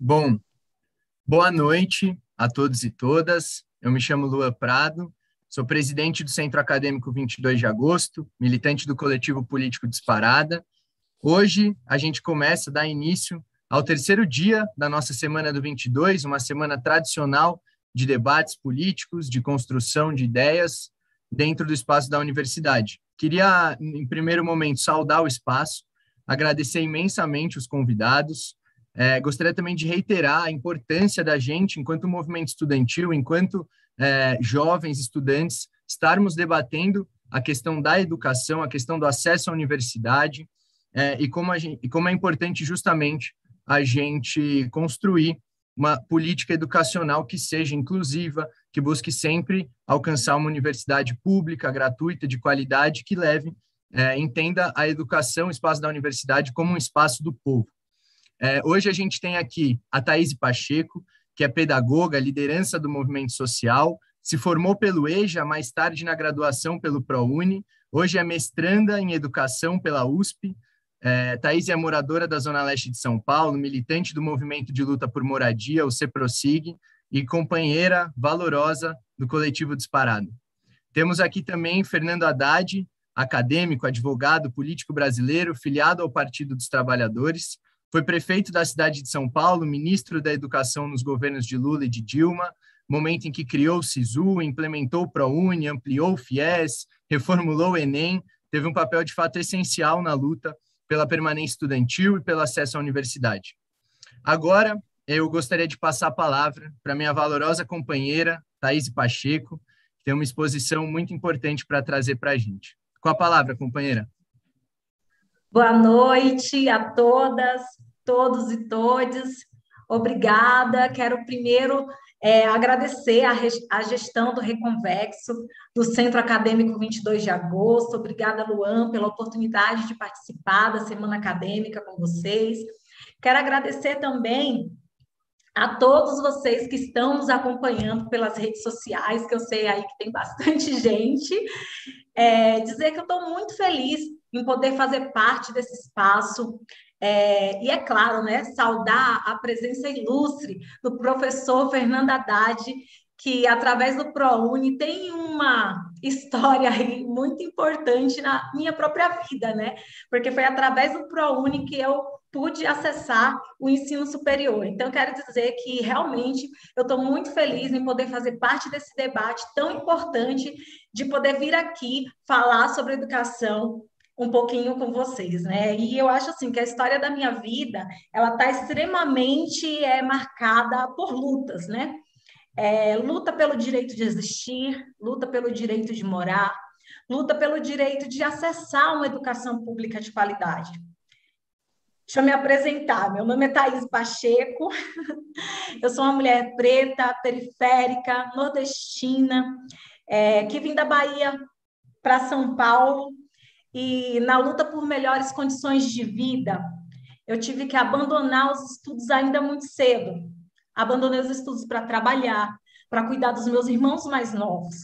Bom, boa noite a todos e todas. Eu me chamo Luan Prado, sou presidente do Centro Acadêmico 22 de Agosto, militante do Coletivo Político Disparada. Hoje a gente começa a dar início ao terceiro dia da nossa Semana do 22, uma semana tradicional de debates políticos, de construção de ideias dentro do espaço da universidade. Queria, em primeiro momento, saudar o espaço, agradecer imensamente os convidados. Gostaria também de reiterar a importância da gente, enquanto movimento estudantil, enquanto jovens estudantes, estarmos debatendo a questão da educação, a questão do acesso à universidade, e como é importante justamente a gente construir uma política educacional que seja inclusiva, que busque sempre alcançar uma universidade pública, gratuita, de qualidade, que entenda a educação, o espaço da universidade como um espaço do povo. Hoje a gente tem aqui a Thaís Pacheco, que é pedagoga, liderança do movimento social, se formou pelo EJA, mais tarde na graduação pelo ProUni, hoje é mestranda em educação pela USP. Thaís é moradora da Zona Leste de São Paulo, militante do movimento de luta por moradia, o CEPROSIG, e companheira valorosa do Coletivo Disparado. Temos aqui também Fernando Haddad, acadêmico, advogado, político brasileiro, filiado ao Partido dos Trabalhadores. Foi prefeito da cidade de São Paulo, ministro da Educação nos governos de Lula e de Dilma, momento em que criou o SISU, implementou o ProUni, ampliou o FIES, reformulou o Enem, teve um papel de fato essencial na luta pela permanência estudantil e pelo acesso à universidade. Agora, eu gostaria de passar a palavra para minha valorosa companheira, Thaís Pacheco, que tem uma exposição muito importante para trazer para a gente. Com a palavra, companheira. Boa noite a todas, todos e todes. Obrigada. Quero primeiro agradecer a gestão do Reconvexo, do Centro Acadêmico 22 de Agosto. Obrigada, Luan, pela oportunidade de participar da Semana Acadêmica com vocês. Quero agradecer também a todos vocês que estão nos acompanhando pelas redes sociais, que eu sei aí que tem bastante gente. Dizer que eu estou muito feliz em poder fazer parte desse espaço. E é claro, né, saudar a presença ilustre do professor Fernando Haddad, que através do ProUni tem uma história aí muito importante na minha própria vida, né? Porque foi através do ProUni que eu pude acessar o ensino superior. Então, quero dizer que realmente eu estou muito feliz em poder fazer parte desse debate tão importante, de poder vir aqui falar sobre educação um pouquinho com vocês, né? E eu acho assim que a história da minha vida, ela está extremamente marcada por lutas, né? Luta pelo direito de existir, luta pelo direito de morar, luta pelo direito de acessar uma educação pública de qualidade. Deixa eu me apresentar. Meu nome é Thaís Pacheco, eu sou uma mulher preta, periférica, nordestina, que vim da Bahia para São Paulo, e na luta por melhores condições de vida, eu tive que abandonar os estudos ainda muito cedo. Abandonei os estudos para trabalhar, para cuidar dos meus irmãos mais novos.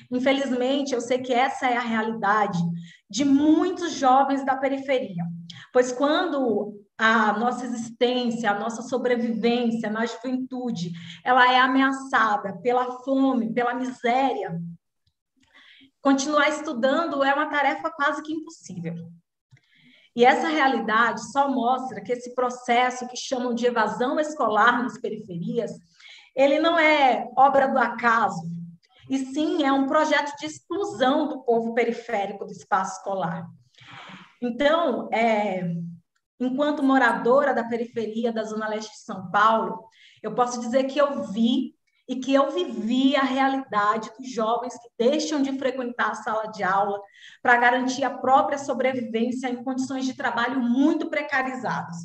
Infelizmente, eu sei que essa é a realidade de muitos jovens da periferia, pois quando a nossa existência, a nossa sobrevivência na juventude, ela é ameaçada pela fome, pela miséria, continuar estudando é uma tarefa quase que impossível. E essa realidade só mostra que esse processo que chamam de evasão escolar nas periferias, ele não é obra do acaso, e sim é um projeto de exclusão do povo periférico do espaço escolar. Então, enquanto moradora da periferia da Zona Leste de São Paulo, eu posso dizer que eu vi e que eu vivi a realidade dos jovens que deixam de frequentar a sala de aula para garantir a própria sobrevivência em condições de trabalho muito precarizadas.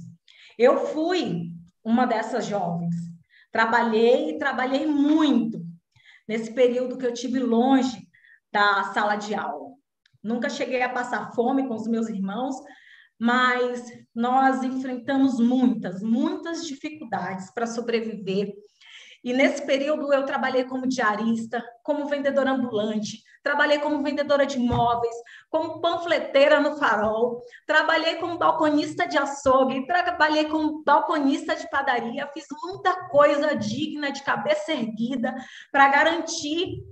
Eu fui uma dessas jovens. Trabalhei muito nesse período que eu tive longe da sala de aula. Nunca cheguei a passar fome com os meus irmãos, mas nós enfrentamos muitas dificuldades para sobreviver. E nesse período eu trabalhei como diarista, como vendedora ambulante, trabalhei como vendedora de imóveis, como panfleteira no Farol, trabalhei como balconista de açougue, trabalhei como balconista de padaria, fiz muita coisa digna, de cabeça erguida, para garantir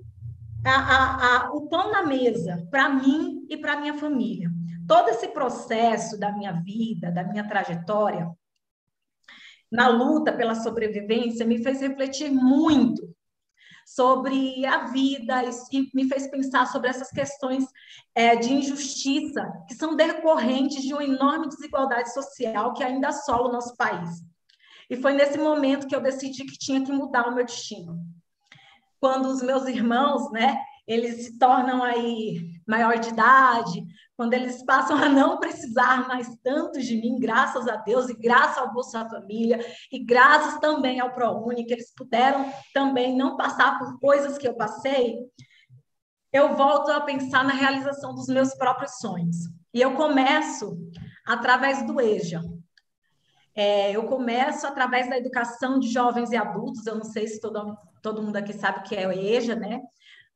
o pão na mesa, para mim e para minha família. Todo esse processo da minha vida, da minha trajetória, na luta pela sobrevivência, me fez refletir muito sobre a vida e me fez pensar sobre essas questões de injustiça que são decorrentes de uma enorme desigualdade social que ainda assola o nosso país. E foi nesse momento que eu decidi que tinha que mudar o meu destino. Quando os meus irmãos, né, eles se tornam aí maior de idade, quando eles passam a não precisar mais tanto de mim, graças a Deus, e graças ao Bolsa Família, e graças também ao ProUni, que eles puderam também não passar por coisas que eu passei, eu volto a pensar na realização dos meus próprios sonhos. E eu começo através do EJA. Eu começo através da educação de jovens e adultos, eu não sei se todo mundo aqui sabe o que é o EJA, né?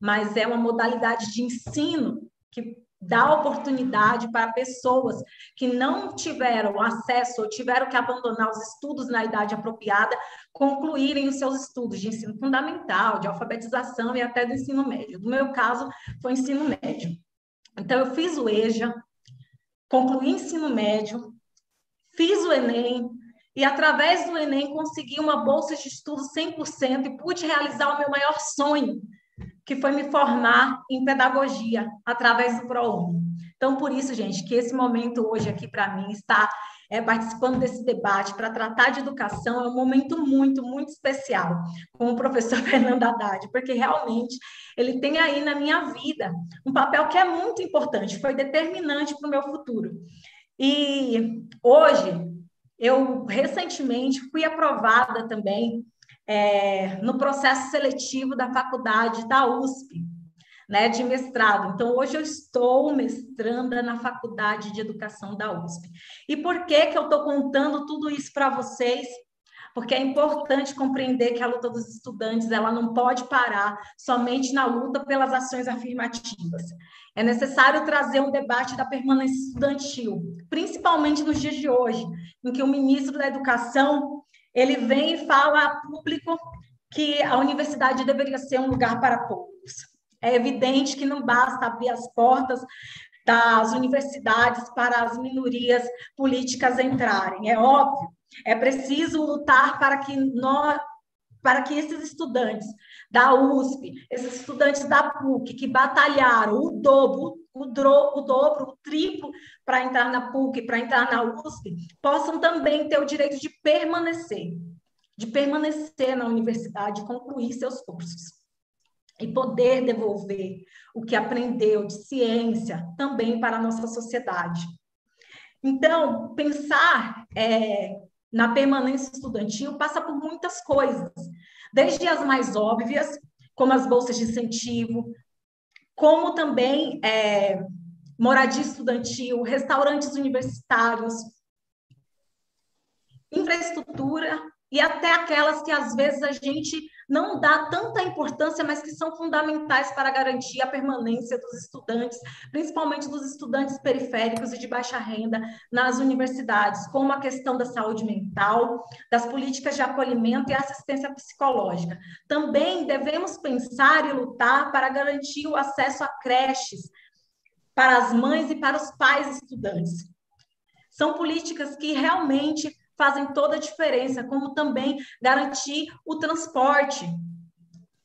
Mas é uma modalidade de ensino que dá oportunidade para pessoas que não tiveram acesso ou tiveram que abandonar os estudos na idade apropriada, concluírem os seus estudos de ensino fundamental, de alfabetização e até do ensino médio. No meu caso, foi ensino médio. Então, eu fiz o EJA, concluí ensino médio, fiz o Enem, e através do Enem consegui uma bolsa de estudo 100% e pude realizar o meu maior sonho, que foi me formar em pedagogia através do ProUni. Então, por isso, gente, que esse momento hoje aqui para mim, estar participando desse debate para tratar de educação, é um momento muito, muito especial com o professor Fernando Haddad, porque realmente ele tem aí na minha vida um papel que é muito importante, foi determinante para o meu futuro. E hoje, eu recentemente fui aprovada também no processo seletivo da faculdade da USP, né, de mestrado. Então, hoje eu estou mestranda na Faculdade de Educação da USP. E por que eu estou contando tudo isso para vocês? Porque é importante compreender que a luta dos estudantes ela não pode parar somente na luta pelas ações afirmativas. É necessário trazer um debate da permanência estudantil, principalmente nos dias de hoje, em que o ministro da Educação ele vem e fala a público que a universidade deveria ser um lugar para poucos. É evidente que não basta abrir as portas das universidades para as minorias políticas entrarem. É óbvio, é preciso lutar para que esses estudantes da USP, esses estudantes da PUC, que batalharam o dobro, o triplo para entrar na PUC, para entrar na USP, possam também ter o direito de permanecer na universidade e concluir seus cursos. E poder devolver o que aprendeu de ciência também para a nossa sociedade. Então, pensar na permanência estudantil passa por muitas coisas, desde as mais óbvias, como as bolsas de incentivo, como também moradia estudantil, restaurantes universitários, infraestrutura e até aquelas que às vezes a gente não dá tanta importância, mas que são fundamentais para garantir a permanência dos estudantes, principalmente dos estudantes periféricos e de baixa renda nas universidades, como a questão da saúde mental, das políticas de acolhimento e assistência psicológica. Também devemos pensar e lutar para garantir o acesso a creches para as mães e para os pais estudantes. São políticas que realmente fazem toda a diferença, como também garantir o transporte,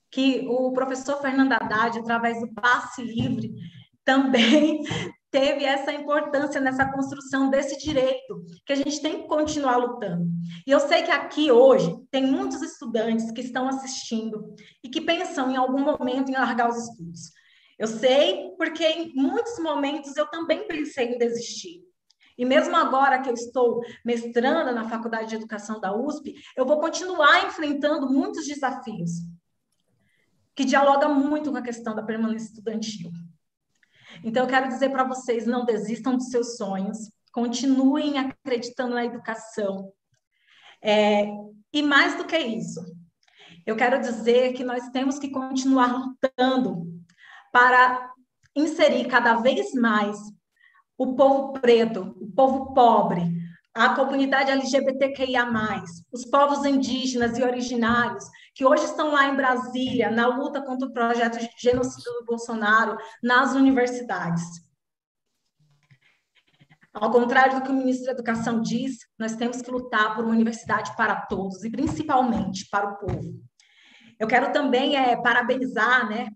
que o professor Fernando Haddad, através do Passe Livre, também teve essa importância nessa construção desse direito, que a gente tem que continuar lutando. E eu sei que aqui hoje tem muitos estudantes que estão assistindo e que pensam em algum momento em largar os estudos. Eu sei porque em muitos momentos eu também pensei em desistir. E mesmo agora que eu estou mestranda na Faculdade de Educação da USP, eu vou continuar enfrentando muitos desafios que dialogam muito com a questão da permanência estudantil. Então, eu quero dizer para vocês, não desistam dos seus sonhos, continuem acreditando na educação. E mais do que isso, eu quero dizer que nós temos que continuar lutando para inserir cada vez mais o povo preto, o povo pobre, a comunidade LGBTQIA+, os povos indígenas e originários, que hoje estão lá em Brasília, na luta contra o projeto de genocídio do Bolsonaro, nas universidades. Ao contrário do que o ministro da Educação diz, nós temos que lutar por uma universidade para todos, e principalmente para o povo. Eu quero também parabenizar, né,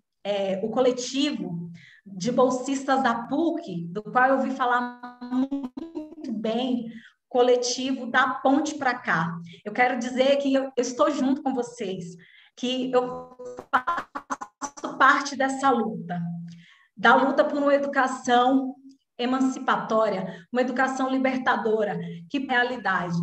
o coletivo de bolsistas da PUC, do qual eu ouvi falar muito bem, coletivo da Ponte para Cá. Eu quero dizer que eu estou junto com vocês, que eu faço parte dessa luta, da luta por uma educação emancipatória, uma educação libertadora, que é a realidade.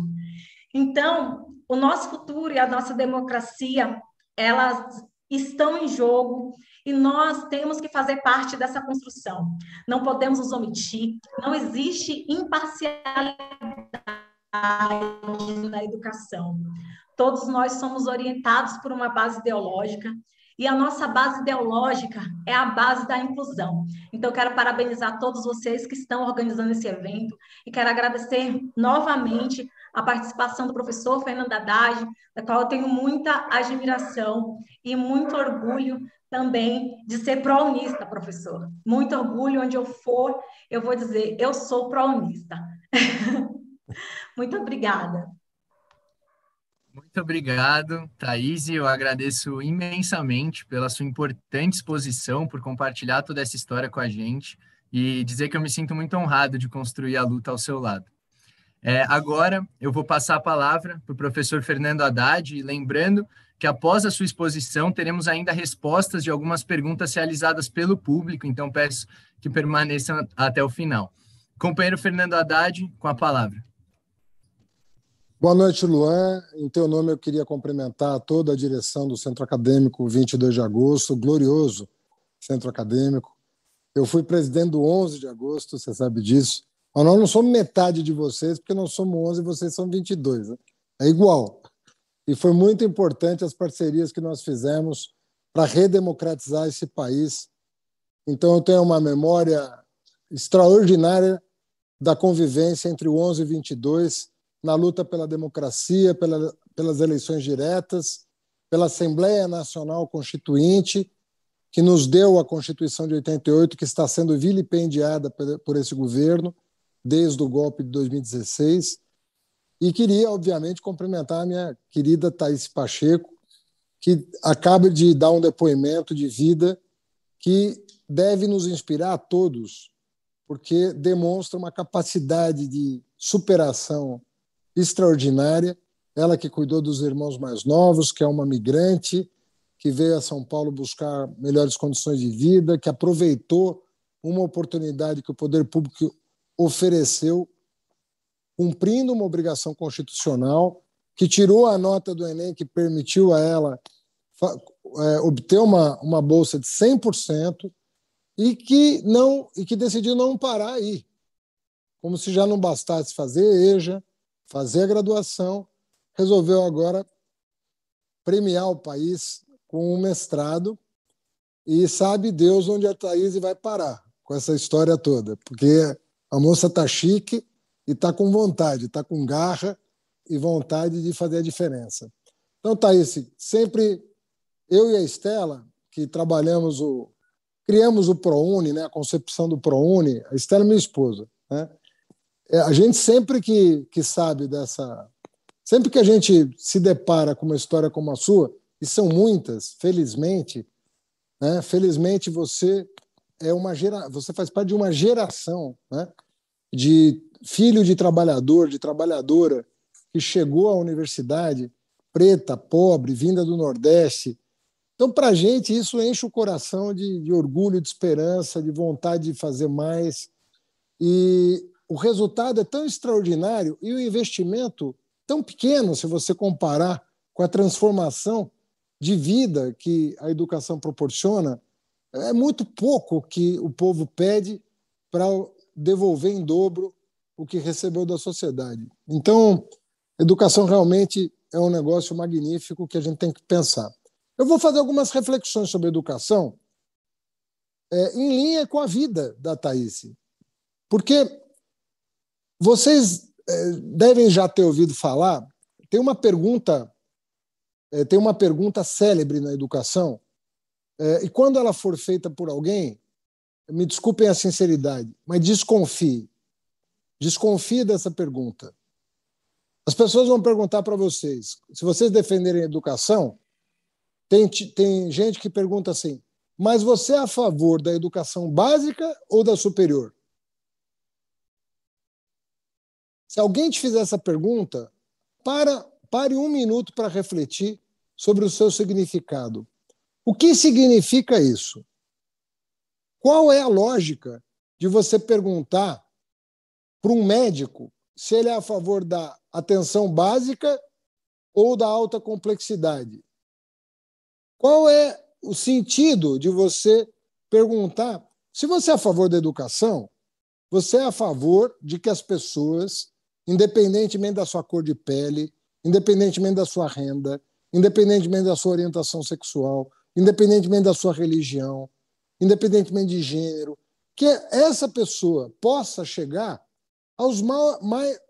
Então, o nosso futuro e a nossa democracia, elas estão em jogo e nós temos que fazer parte dessa construção. Não podemos nos omitir, não existe imparcialidade na educação. Todos nós somos orientados por uma base ideológica e a nossa base ideológica é a base da inclusão. Então, eu quero parabenizar todos vocês que estão organizando esse evento e quero agradecer novamente a participação do professor Fernando Haddad, da qual eu tenho muita admiração e muito orgulho também de ser pró-unista, professor. Muito orgulho, onde eu for, eu vou dizer, eu sou pró-unista. Muito obrigada. Muito obrigado, Thaís. Eu agradeço imensamente pela sua importante exposição, por compartilhar toda essa história com a gente e dizer que eu me sinto muito honrado de construir a luta ao seu lado. Agora, eu vou passar a palavra para o professor Fernando Haddad, lembrando que após a sua exposição teremos ainda respostas de algumas perguntas realizadas pelo público, então peço que permaneçam até o final. Companheiro Fernando Haddad, com a palavra. Boa noite, Luan. Em teu nome eu queria cumprimentar toda a direção do Centro Acadêmico 22 de agosto, glorioso Centro Acadêmico. Eu fui presidente do 11 de agosto, você sabe disso. Mas nós não somos metade de vocês, porque nós somos 11 e vocês são 22. Né? É igual. E foi muito importante as parcerias que nós fizemos para redemocratizar esse país. Então, eu tenho uma memória extraordinária da convivência entre o 11 e 22, na luta pela democracia, pelas eleições diretas, pela Assembleia Nacional Constituinte, que nos deu a Constituição de 88, que está sendo vilipendiada por esse governo, desde o golpe de 2016. E queria, obviamente, cumprimentar a minha querida Thaís Pacheco, que acaba de dar um depoimento de vida que deve nos inspirar a todos, porque demonstra uma capacidade de superação extraordinária. Ela que cuidou dos irmãos mais novos, que é uma migrante, que veio a São Paulo buscar melhores condições de vida, que aproveitou uma oportunidade que o poder público ofereceu, cumprindo uma obrigação constitucional, que tirou a nota do Enem, que permitiu a ela obter uma bolsa de 100%, e que decidiu não parar aí. Como se já não bastasse fazer EJA, fazer a graduação, resolveu agora premiar o país com um mestrado, e sabe Deus onde a Thaís vai parar com essa história toda, porque a moça está chique e está com vontade, está com garra e vontade de fazer a diferença. Então, Thaís, sempre eu e a Estela, que criamos o ProUni, né, a concepção do ProUni, a Estela é minha esposa, né? A gente sempre que sabe dessa... Sempre que a gente se depara com uma história como a sua, e são muitas, felizmente, né? Felizmente você você faz parte de uma geração, né? De filho de trabalhador, de trabalhadora, que chegou à universidade, preta, pobre, vinda do Nordeste. Então, para a gente, isso enche o coração de orgulho, de esperança, de vontade de fazer mais. E o resultado é tão extraordinário e o investimento tão pequeno, se você comparar com a transformação de vida que a educação proporciona. É muito pouco que o povo pede para devolver em dobro o que recebeu da sociedade. Então, educação realmente é um negócio magnífico que a gente tem que pensar. Eu vou fazer algumas reflexões sobre educação em linha com a vida da Thaís. Porque vocês devem já ter ouvido falar, tem uma pergunta célebre na educação, e quando ela for feita por alguém, me desculpem a sinceridade, mas desconfie dessa pergunta. As pessoas vão perguntar para vocês, se vocês defenderem a educação, tem gente que pergunta assim, mas você é a favor da educação básica ou da superior? Se alguém te fizer essa pergunta, pare um minuto para refletir sobre o seu significado. O que significa isso? Qual é a lógica de você perguntar para um médico se ele é a favor da atenção básica ou da alta complexidade? Qual é o sentido de você perguntar se você é a favor da educação, você é a favor de que as pessoas, independentemente da sua cor de pele, independentemente da sua renda, independentemente da sua orientação sexual, independentemente da sua religião, independentemente de gênero, que essa pessoa possa chegar aos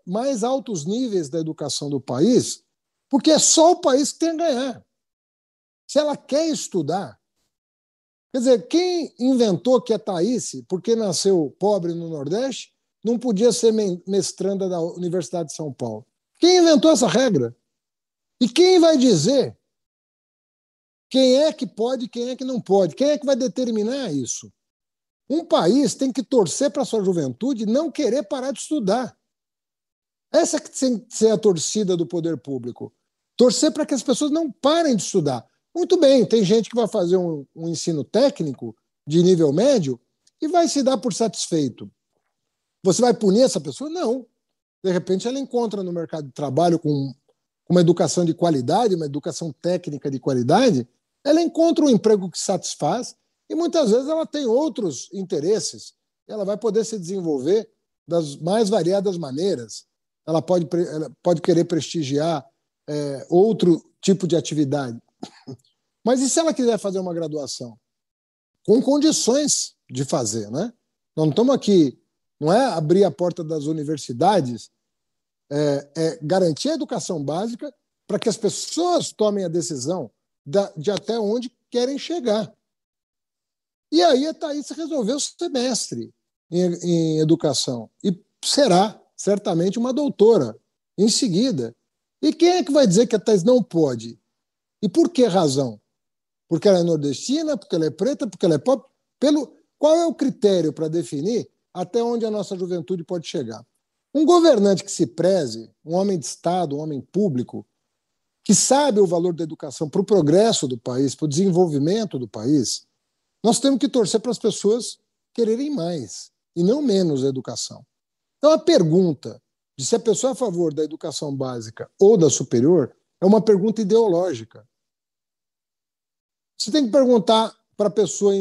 mais altos níveis da educação do país, porque é só o país que tem a ganhar. Se ela quer estudar, quer dizer, quem inventou que a Thaís, porque nasceu pobre no Nordeste, não podia ser mestranda da Universidade de São Paulo? Quem inventou essa regra? E quem vai dizer quem é que pode e quem é que não pode? Quem é que vai determinar isso? Um país tem que torcer para a sua juventude não querer parar de estudar. Essa que tem que ser a torcida do poder público. Torcer para que as pessoas não parem de estudar. Muito bem, tem gente que vai fazer um ensino técnico de nível médio e vai se dar por satisfeito. Você vai punir essa pessoa? Não. De repente ela encontra no mercado de trabalho com uma educação de qualidade, uma educação técnica de qualidade, ela encontra um emprego que satisfaz e muitas vezes ela tem outros interesses. Ela vai poder se desenvolver das mais variadas maneiras. Ela pode querer prestigiar outro tipo de atividade. Mas e se ela quiser fazer uma graduação? Com condições de fazer, né? Nós não estamos aqui, não é abrir a porta das universidades, é garantir a educação básica para que as pessoas tomem a decisão de até onde querem chegar. E aí a Thaís resolveu o semestre em educação e será certamente uma doutora em seguida. E quem é que vai dizer que a Thaís não pode? E por que razão? Porque ela é nordestina, porque ela é preta, porque ela é pobre? Qual é o critério para definir até onde a nossa juventude pode chegar? Um governante que se preze, um homem de Estado, um homem público, que sabe o valor da educação para o progresso do país, para o desenvolvimento do país, nós temos que torcer para as pessoas quererem mais e não menos a educação. Então, a pergunta de se a pessoa é a favor da educação básica ou da superior é uma pergunta ideológica. Você tem que perguntar para a pessoa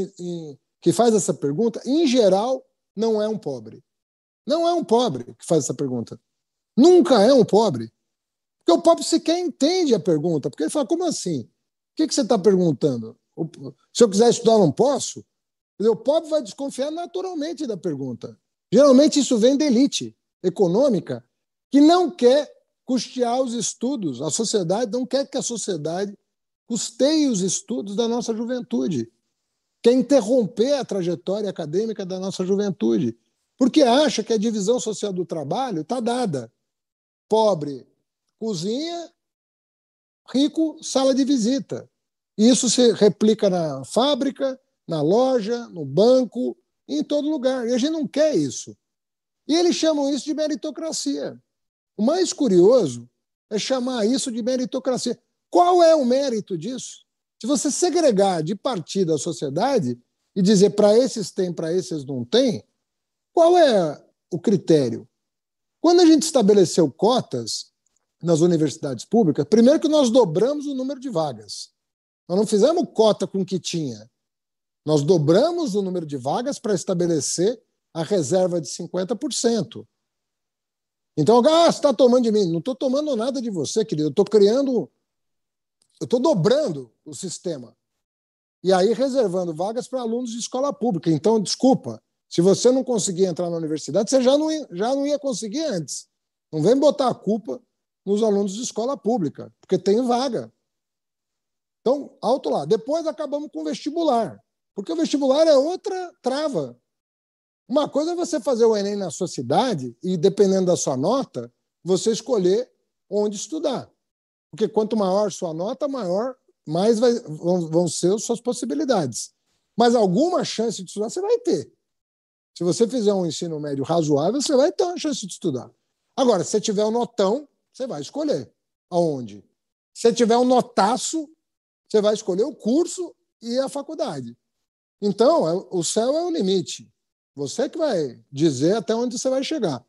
que faz essa pergunta, em geral, não é um pobre. Não é um pobre que faz essa pergunta. Nunca é um pobre. Porque o pobre sequer entende a pergunta. Porque ele fala, como assim? O que você está perguntando? Se eu quiser estudar, não posso? O pobre vai desconfiar naturalmente da pergunta. Geralmente isso vem da elite econômica que não quer custear os estudos. A sociedade não quer que a sociedade custeie os estudos da nossa juventude. Quer interromper a trajetória acadêmica da nossa juventude. Porque acha que a divisão social do trabalho está dada. Pobre, cozinha, rico, sala de visita. Isso se replica na fábrica, na loja, no banco, em todo lugar. E a gente não quer isso. E eles chamam isso de meritocracia. O mais curioso é chamar isso de meritocracia. Qual é o mérito disso? Se você segregar de partido a sociedade e dizer para esses tem, para esses não tem, qual é o critério? Quando a gente estabeleceu cotas nas universidades públicas, primeiro que nós dobramos o número de vagas. Nós não fizemos cota com o que tinha. Nós dobramos o número de vagas para estabelecer a reserva de 50%. Então, você está tomando de mim. Não estou tomando nada de você, querido. Eu estou dobrando o sistema. e aí reservando vagas para alunos de escola pública. Então, desculpa, se você não conseguir entrar na universidade, você já não ia conseguir antes. Não vem botar a culpa nos alunos de escola pública, porque tem vaga. Então, alto lá. Depois acabamos com o vestibular, porque o vestibular é outra trava. Uma coisa é você fazer o Enem na sua cidade e, dependendo da sua nota, você escolher onde estudar. Porque quanto maior sua nota, mais vão ser as suas possibilidades. Mas alguma chance de estudar você vai ter. Se você fizer um ensino médio razoável, você vai ter uma chance de estudar. Agora, se você tiver um notão, você vai escolher aonde. Se você tiver um notaço, você vai escolher o curso e a faculdade. Então, o céu é o limite. Você que vai dizer até onde você vai chegar.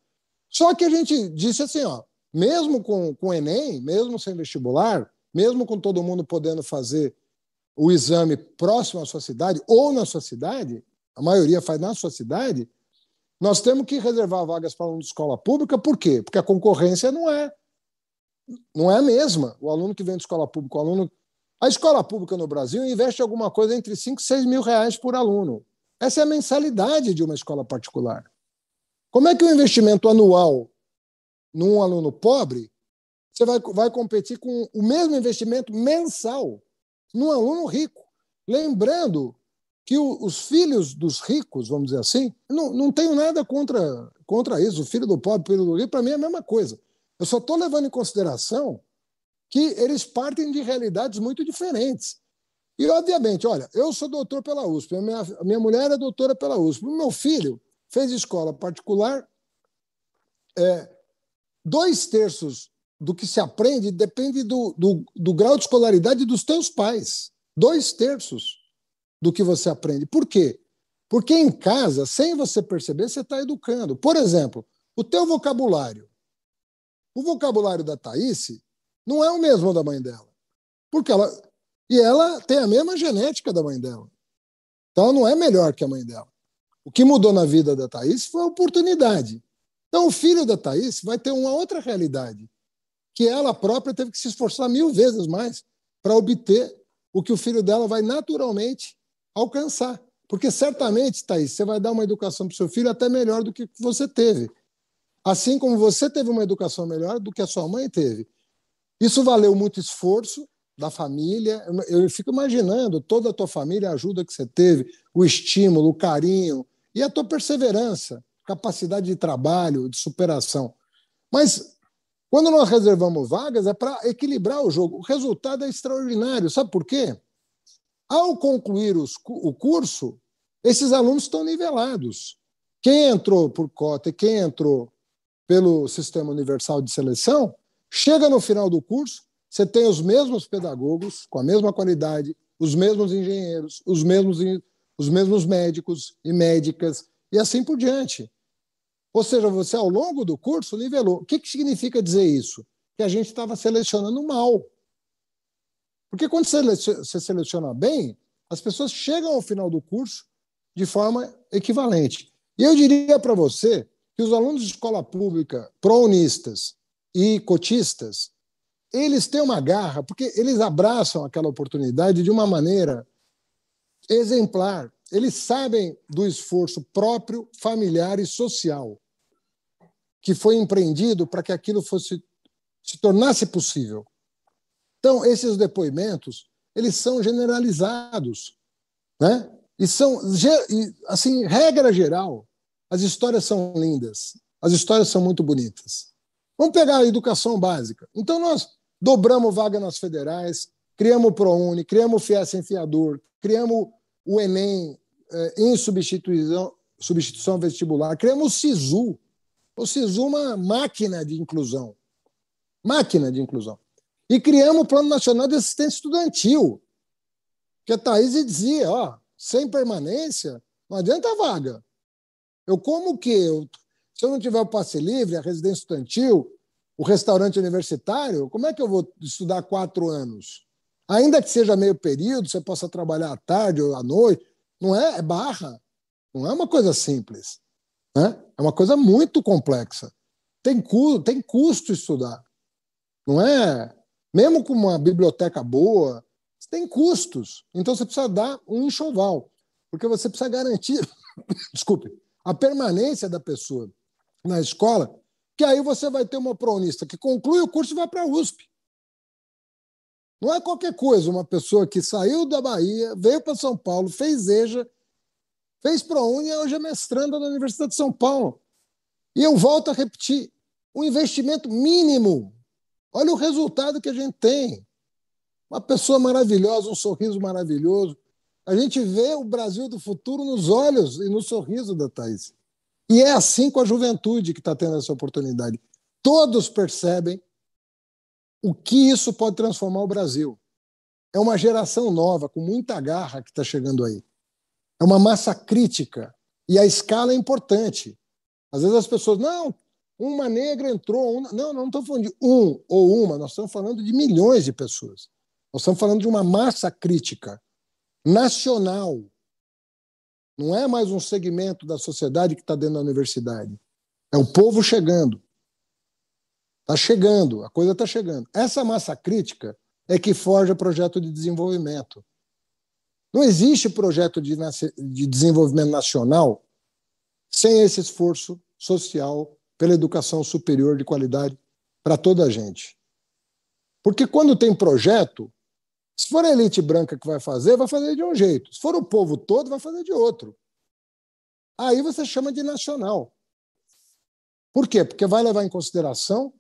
Só que a gente disse assim, ó, mesmo com o Enem, mesmo sem vestibular, mesmo com todo mundo podendo fazer o exame próximo à sua cidade ou na sua cidade, a maioria faz na sua cidade, nós temos que reservar vagas para aluno de escola pública. Por quê? Porque a concorrência não é a mesma. O aluno que vem de escola pública, a escola pública no Brasil investe alguma coisa entre 5 e 6 mil reais por aluno. Essa é a mensalidade de uma escola particular. Como é que o investimento anual num aluno pobre, você vai competir com o mesmo investimento mensal num aluno rico? Lembrando que os filhos dos ricos, vamos dizer assim, não tenho nada contra isso. O filho do pobre, o filho do rico, para mim é a mesma coisa. Eu só estou levando em consideração que eles partem de realidades muito diferentes. E, obviamente, olha, eu sou doutor pela USP, a minha mulher é doutora pela USP, o meu filho fez escola particular, 2/3 do que se aprende depende do grau de escolaridade dos teus pais. 2/3 do que você aprende. Por quê? Porque em casa, sem você perceber, você está educando. Por exemplo, o teu vocabulário. O vocabulário da Thaís não é o mesmo da mãe dela. Porque ela tem a mesma genética da mãe dela. Então, ela não é melhor que a mãe dela. O que mudou na vida da Thaís foi a oportunidade. Então, o filho da Thaís vai ter uma outra realidade, que ela própria teve que se esforçar 1000 vezes mais para obter o que o filho dela vai naturalmente alcançar. Porque, certamente, Thaís, você vai dar uma educação para o seu filho até melhor do que você teve. Assim como você teve uma educação melhor do que a sua mãe teve. Isso valeu muito esforço da família. Eu fico imaginando toda a tua família, a ajuda que você teve, o estímulo, o carinho e a tua perseverança, capacidade de trabalho, de superação. Mas quando nós reservamos vagas é para equilibrar o jogo. O resultado é extraordinário. Sabe por quê? Ao concluir o curso, esses alunos estão nivelados. Quem entrou por cota e quem entrou pelo Sistema Universal de Seleção, chega no final do curso, você tem os mesmos pedagogos, com a mesma qualidade, os mesmos engenheiros, os mesmos médicos e médicas, e assim por diante. Ou seja, você, ao longo do curso, nivelou. O que significa dizer isso? Que a gente estava selecionando mal. Porque quando você seleciona bem, as pessoas chegam ao final do curso de forma equivalente. E eu diria para você que os alunos de escola pública, pró-unistas e cotistas, eles têm uma garra, porque eles abraçam aquela oportunidade de uma maneira exemplar. Eles sabem do esforço próprio, familiar e social que foi empreendido para que aquilo se tornasse possível. Então, esses depoimentos, eles são generalizados, né? E assim, regra geral, as histórias são lindas, as histórias são muito bonitas. Vamos pegar a educação básica. Então, nós dobramos vaga nas federais, criamos o ProUni, criamos o FIES sem fiador, criamos o Enem em substituição vestibular, criamos o SISU. O SISU é uma máquina de inclusão. Máquina de inclusão. E criamos o Plano Nacional de Assistência Estudantil, que a Thaís dizia, sem permanência, não adianta a vaga. Se eu não tiver o passe livre, a residência estudantil, o restaurante universitário, como é que eu vou estudar 4 anos? Ainda que seja meio período, você possa trabalhar à tarde ou à noite, não é? É barra. Não é uma coisa simples. Né? É uma coisa muito complexa. Tem custo estudar. Não é? Mesmo com uma biblioteca boa, tem custos. Então, você precisa dar um enxoval, porque você precisa garantir desculpe, a permanência da pessoa na escola, que aí você vai ter uma pronista que conclui o curso e vai para a USP. Não é qualquer coisa uma pessoa que saiu da Bahia, veio para São Paulo, fez EJA, fez ProUni e hoje é mestranda na Universidade de São Paulo. E eu volto a repetir, um investimento mínimo. Olha o resultado que a gente tem. Uma pessoa maravilhosa, um sorriso maravilhoso. A gente vê o Brasil do futuro nos olhos e no sorriso da Thaís. E é assim com a juventude que está tendo essa oportunidade. Todos percebem o que isso pode transformar o Brasil. É uma geração nova, com muita garra, que está chegando aí. É uma massa crítica. E a escala é importante. Às vezes as pessoas, não, uma negra entrou. Não estamos falando de um ou uma, nós estamos falando de milhões de pessoas. Nós estamos falando de uma massa crítica nacional. Não é mais um segmento da sociedade que está dentro da universidade. É o povo chegando. Está chegando, a coisa está chegando. Essa massa crítica é que forja projeto de desenvolvimento. Não existe projeto de desenvolvimento nacional sem esse esforço social pela educação superior de qualidade para toda a gente. Porque quando tem projeto, se for a elite branca que vai fazer de um jeito. Se for o povo todo, vai fazer de outro. Aí você chama de nacional. Por quê? Porque vai levar em consideração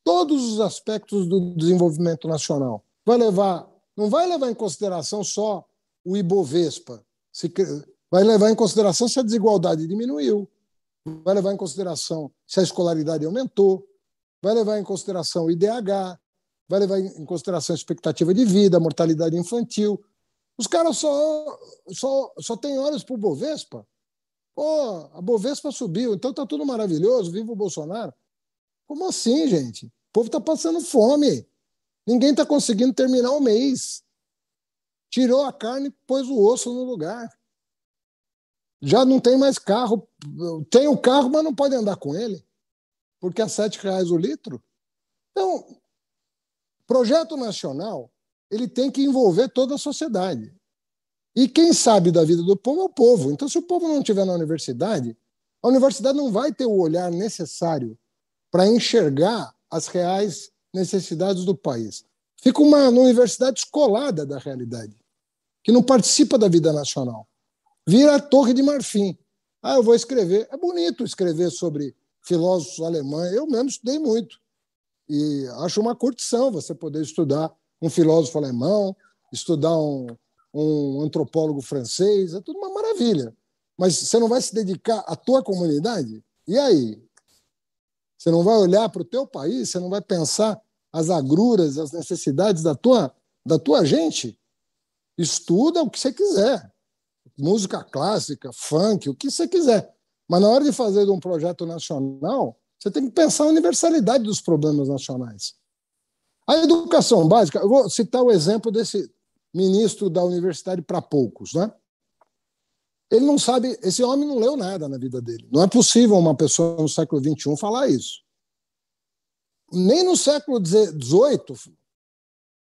todos os aspectos do desenvolvimento nacional. Não vai levar em consideração só o Ibovespa. Vai levar em consideração se a desigualdade diminuiu. Vai levar em consideração se a escolaridade aumentou. Vai levar em consideração o IDH. Vai levar em consideração a expectativa de vida, a mortalidade infantil. Os caras só têm olhos para o Bovespa. Pô, a Bovespa subiu, então está tudo maravilhoso, viva o Bolsonaro. Como assim, gente? O povo está passando fome. Ninguém está conseguindo terminar o mês. Tirou a carne e pôs o osso no lugar. Já não tem mais carro. Tem o carro, mas não pode andar com ele, porque é R$7 o litro. Então, projeto nacional, ele tem que envolver toda a sociedade. E quem sabe da vida do povo é o povo. Então, se o povo não estiver na universidade, a universidade não vai ter o olhar necessário para enxergar as reais necessidades do país. Fica uma universidade descolada da realidade, que não participa da vida nacional. Vira a Torre de Marfim. Eu vou escrever. É bonito escrever sobre filósofos alemães. Eu mesmo estudei muito. E acho uma curtição você poder estudar um filósofo alemão, estudar um antropólogo francês, é tudo uma maravilha. Mas você não vai se dedicar à tua comunidade? E aí? Você não vai olhar para o teu país? Você não vai pensar as agruras, as necessidades da tua gente? Estuda o que você quiser. Música clássica, funk, o que você quiser. Mas na hora de fazer um projeto nacional, você tem que pensar a universalidade dos problemas nacionais. A educação básica, eu vou citar o exemplo desse ministro da universidade para poucos, né? Ele não sabe, esse homem não leu nada na vida dele. Não é possível uma pessoa no século XXI falar isso. Nem no século XVIII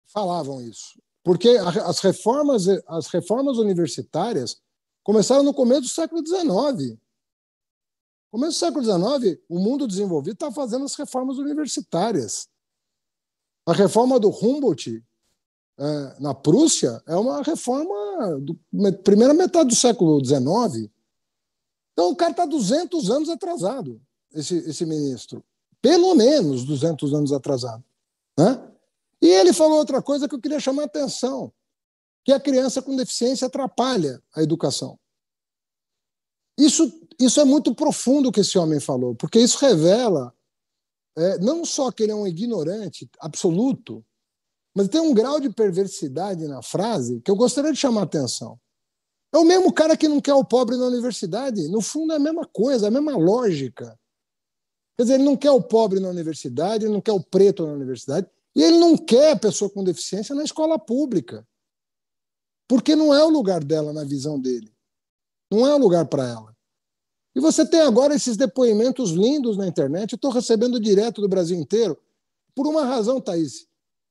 falavam isso. Porque as reformas universitárias começaram no começo do século XIX. No começo do século XIX, o mundo desenvolvido está fazendo as reformas universitárias. A reforma do Humboldt na Prússia é uma reforma da primeira metade do século XIX. Então, o cara está 200 anos atrasado, esse ministro. Pelo menos 200 anos atrasado. Né? E ele falou outra coisa que eu queria chamar a atenção, que a criança com deficiência atrapalha a educação. Isso é muito profundo o que esse homem falou, porque isso revela não só que ele é um ignorante absoluto, mas tem um grau de perversidade na frase que eu gostaria de chamar a atenção. É o mesmo cara que não quer o pobre na universidade. No fundo é a mesma coisa, a mesma lógica. Quer dizer, ele não quer o pobre na universidade, ele não quer o preto na universidade, e ele não quer a pessoa com deficiência na escola pública. Porque não é o lugar dela na visão dele. Não é o lugar para ela. E você tem agora esses depoimentos lindos na internet, eu estou recebendo direto do Brasil inteiro, por uma razão, Thaís.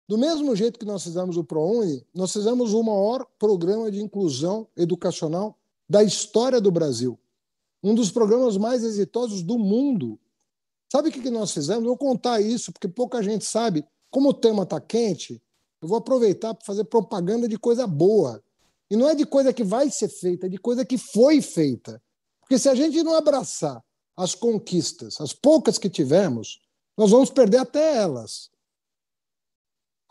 Do mesmo jeito que nós fizemos o ProUni, nós fizemos o maior programa de inclusão educacional da história do Brasil. Um dos programas mais exitosos do mundo. Sabe o que nós fizemos? Eu vou contar isso, porque pouca gente sabe. Como o tema está quente, eu vou aproveitar para fazer propaganda de coisa boa. E não é de coisa que vai ser feita, é de coisa que foi feita. Porque se a gente não abraçar as conquistas, as poucas que tivemos, nós vamos perder até elas.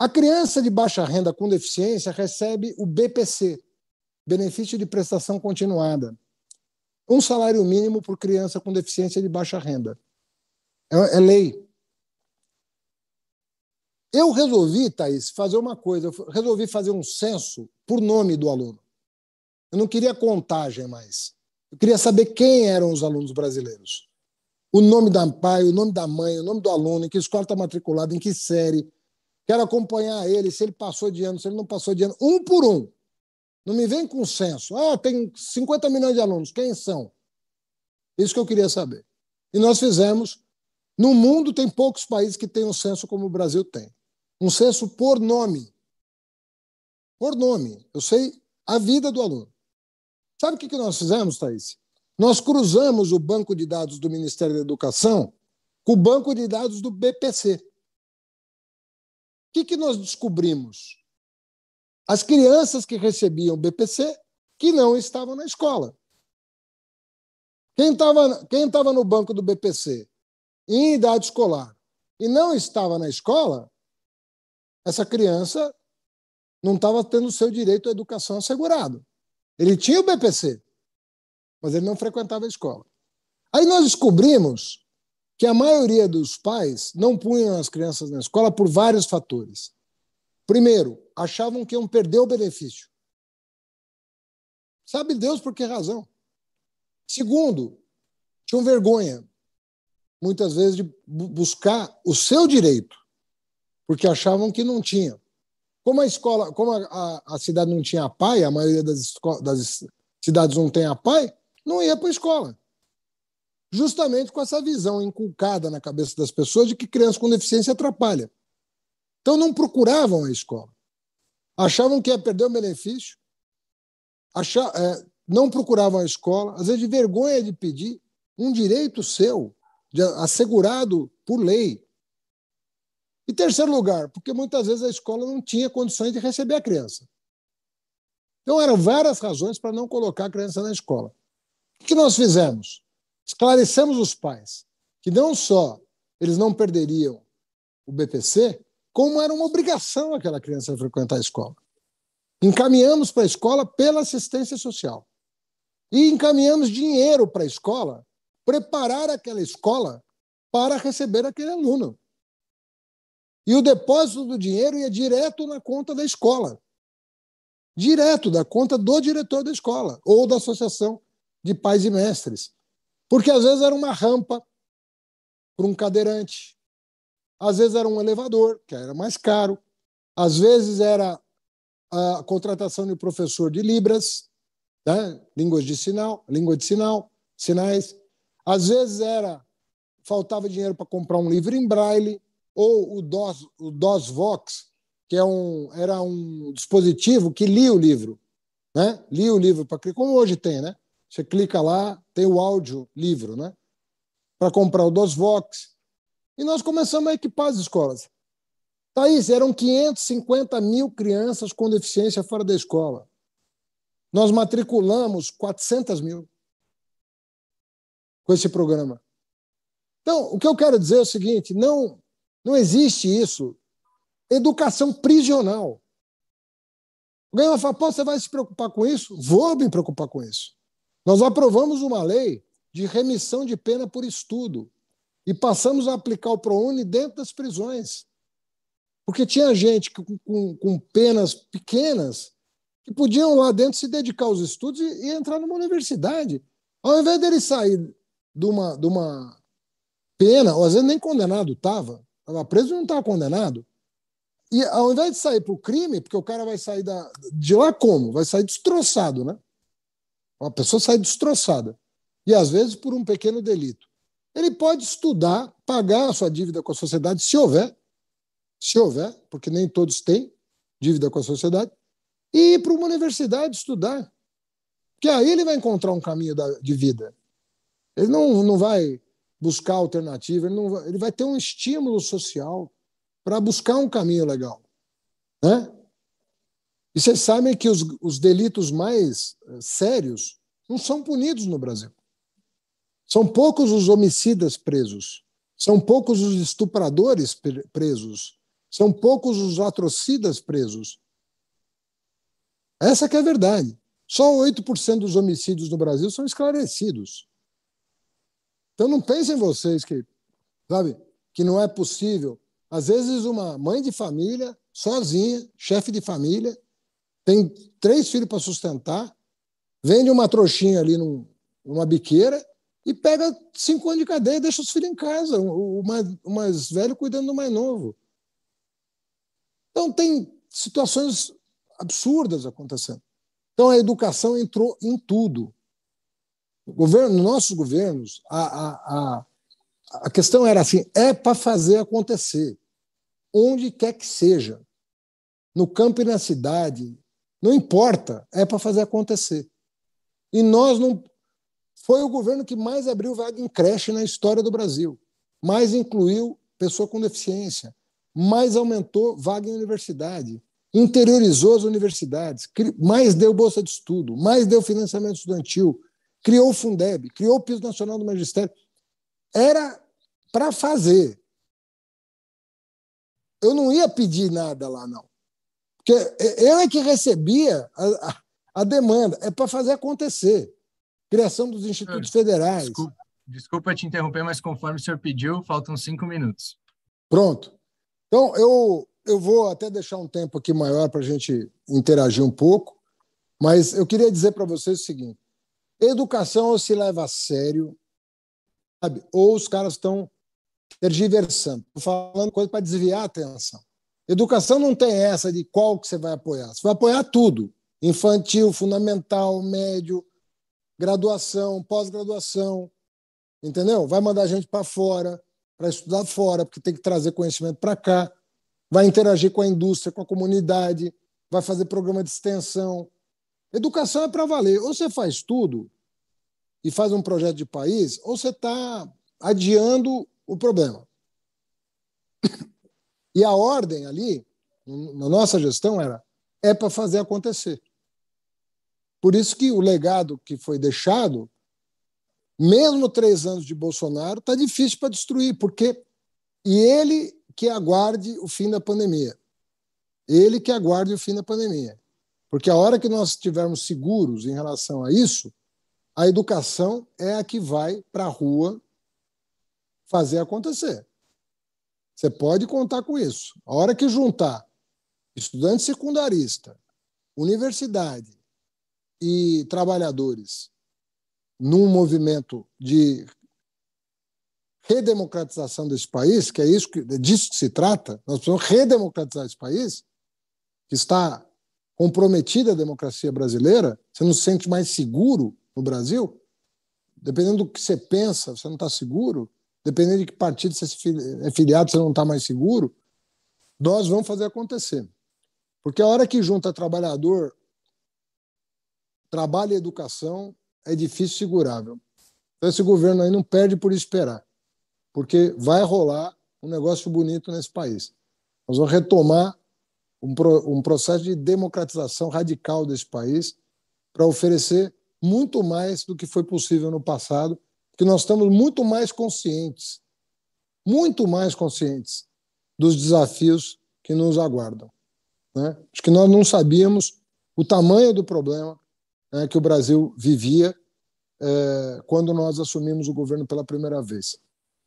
A criança de baixa renda com deficiência recebe o BPC, Benefício de Prestação Continuada. Um salário mínimo por criança com deficiência de baixa renda. É lei. Eu resolvi, Thaís, fazer uma coisa. Eu resolvi fazer um censo por nome do aluno. Eu não queria contagem mais. Eu queria saber quem eram os alunos brasileiros. O nome do pai, o nome da mãe, o nome do aluno, em que escola está matriculado, em que série. Quero acompanhar ele, se ele passou de ano, se ele não passou de ano, um por um. Não me vem com censo. Tem 50 milhões de alunos. Quem são? Isso que eu queria saber. E nós fizemos. No mundo, tem poucos países que têm um censo como o Brasil tem. Um censo por nome. Por nome. Eu sei a vida do aluno. Sabe o que nós fizemos, Thaís? Nós cruzamos o banco de dados do Ministério da Educação com o banco de dados do BPC. O que nós descobrimos? As crianças que recebiam BPC que não estavam na escola. Quem estava no banco do BPC em idade escolar e não estava na escola, essa criança não estava tendo o seu direito à educação assegurado. Ele tinha o BPC, mas ele não frequentava a escola. Aí nós descobrimos que a maioria dos pais não punham as crianças na escola por vários fatores. Primeiro, achavam que iam perder o benefício. Sabe Deus por que razão? Segundo, tinham vergonha, muitas vezes, de buscar o seu direito, porque achavam que não tinha. Como a cidade não tinha APAE, a maioria das cidades não tem APAE, não ia para a escola. Justamente com essa visão inculcada na cabeça das pessoas de que criança com deficiência atrapalha. Então não procuravam a escola. Achavam que ia perder o benefício, não procuravam a escola, às vezes de vergonha de pedir um direito seu, assegurado por lei. Em terceiro lugar, porque muitas vezes a escola não tinha condições de receber a criança. Então eram várias razões para não colocar a criança na escola. O que nós fizemos? Esclarecemos os pais que não só eles não perderiam o BPC, como era uma obrigação aquela criança frequentar a escola. Encaminhamos para a escola pela assistência social. E encaminhamos dinheiro para a escola, preparar aquela escola para receber aquele aluno. E o depósito do dinheiro ia direto na conta da escola. Direto da conta do diretor da escola ou da associação de pais e mestres. Porque às vezes era uma rampa para um cadeirante, às vezes era um elevador, que era mais caro, às vezes era a contratação de professor de Libras, né? língua de sinal, sinais. Às vezes faltava dinheiro para comprar um livro em braille, ou o DOS-Vox, que era um dispositivo que lia o livro. Né? Lia o livro, como hoje tem, né? Você clica lá, tem o áudio livro, né? Para comprar o DOS-Vox. E nós começamos a equipar as escolas. Thaís, eram 550 mil crianças com deficiência fora da escola. Nós matriculamos 400 mil com esse programa. Então, o que eu quero dizer é o seguinte, não existe isso. Educação prisional. Alguém vai falar, você vai se preocupar com isso? Vou me preocupar com isso. Nós aprovamos uma lei de remissão de pena por estudo e passamos a aplicar o ProUni dentro das prisões. Porque tinha gente com penas pequenas que podiam lá dentro se dedicar aos estudos e entrar numa universidade. Ao invés dele sair de uma pena, ou às vezes nem condenado estava preso e não estava condenado, e ao invés de sair para o crime, porque o cara vai sair de lá como? Vai sair destroçado, né? Uma pessoa sai destroçada. E às vezes por um pequeno delito. Ele pode estudar, pagar a sua dívida com a sociedade, se houver, se houver, porque nem todos têm dívida com a sociedade, e ir para uma universidade estudar. Porque aí ele vai encontrar um caminho de vida. Ele não vai buscar alternativa, ele vai ter um estímulo social para buscar um caminho legal. Né? E vocês sabem que os delitos mais sérios não são punidos no Brasil. São poucos os homicidas presos, são poucos os estupradores presos, são poucos os latrocidas presos. Essa que é a verdade. Só 8% dos homicídios no Brasil são esclarecidos. Então não pensem vocês que, sabe, que não é possível. Às vezes uma mãe de família, sozinha, chefe de família, tem 3 filhos para sustentar, vende uma trouxinha ali numa biqueira e pega 5 anos de cadeia e deixa os filhos em casa, o mais velho cuidando do mais novo. Então tem situações absurdas acontecendo. Então a educação entrou em tudo. Nossos governos, a questão era assim, é para fazer acontecer, onde quer que seja, no campo e na cidade, não importa, é para fazer acontecer. E nós não... Foi o governo que mais abriu vaga em creche na história do Brasil, mais incluiu pessoa com deficiência, mais aumentou vaga em universidade, interiorizou as universidades, mais deu bolsa de estudo, mais deu financiamento estudantil, criou o Fundeb, criou o Piso Nacional do Magistério. Era para fazer. Eu não ia pedir nada lá, não. Porque eu é que recebia a demanda. É para fazer acontecer. Criação dos institutos federais. Desculpa te interromper, mas conforme o senhor pediu, faltam 5 minutos. Pronto. Então, eu vou até deixar um tempo aqui maior para a gente interagir um pouco, mas eu queria dizer para vocês o seguinte: educação ou se leva a sério, sabe? Ou os caras estão tergiversando, falando coisa para desviar a atenção. Educação não tem essa de qual que você vai apoiar. Você vai apoiar tudo. Infantil, fundamental, médio, graduação, pós-graduação, entendeu? Vai mandar gente para fora, para estudar fora, porque tem que trazer conhecimento para cá, vai interagir com a indústria, com a comunidade, vai fazer programa de extensão. Educação é para valer. Ou você faz tudo e faz um projeto de país, ou você está adiando o problema. E a ordem ali, na nossa gestão, é para fazer acontecer. Por isso que o legado que foi deixado, mesmo 3 anos de Bolsonaro, está difícil para destruir, porque e ele que aguarde o fim da pandemia. Ele que aguarde o fim da pandemia. Porque a hora que nós estivermos seguros em relação a isso, a educação é a que vai para a rua fazer acontecer. Você pode contar com isso. A hora que juntar estudante secundarista, universidade e trabalhadores num movimento de redemocratização desse país, que é disso que se trata, nós precisamos redemocratizar esse país, que está comprometida a democracia brasileira, você não se sente mais seguro no Brasil, dependendo do que você pensa, você não está seguro, dependendo de que partido você é filiado, você não está mais seguro, nós vamos fazer acontecer. Porque a hora que junta trabalhador, trabalho e educação, é difícil segurável. Então esse governo aí não perde por esperar, porque vai rolar um negócio bonito nesse país. Nós vamos retomar um processo de democratização radical desse país para oferecer muito mais do que foi possível no passado, porque nós estamos muito mais conscientes dos desafios que nos aguardam. Né? Acho que nós não sabíamos o tamanho do problema, né, que o Brasil vivia quando nós assumimos o governo pela primeira vez.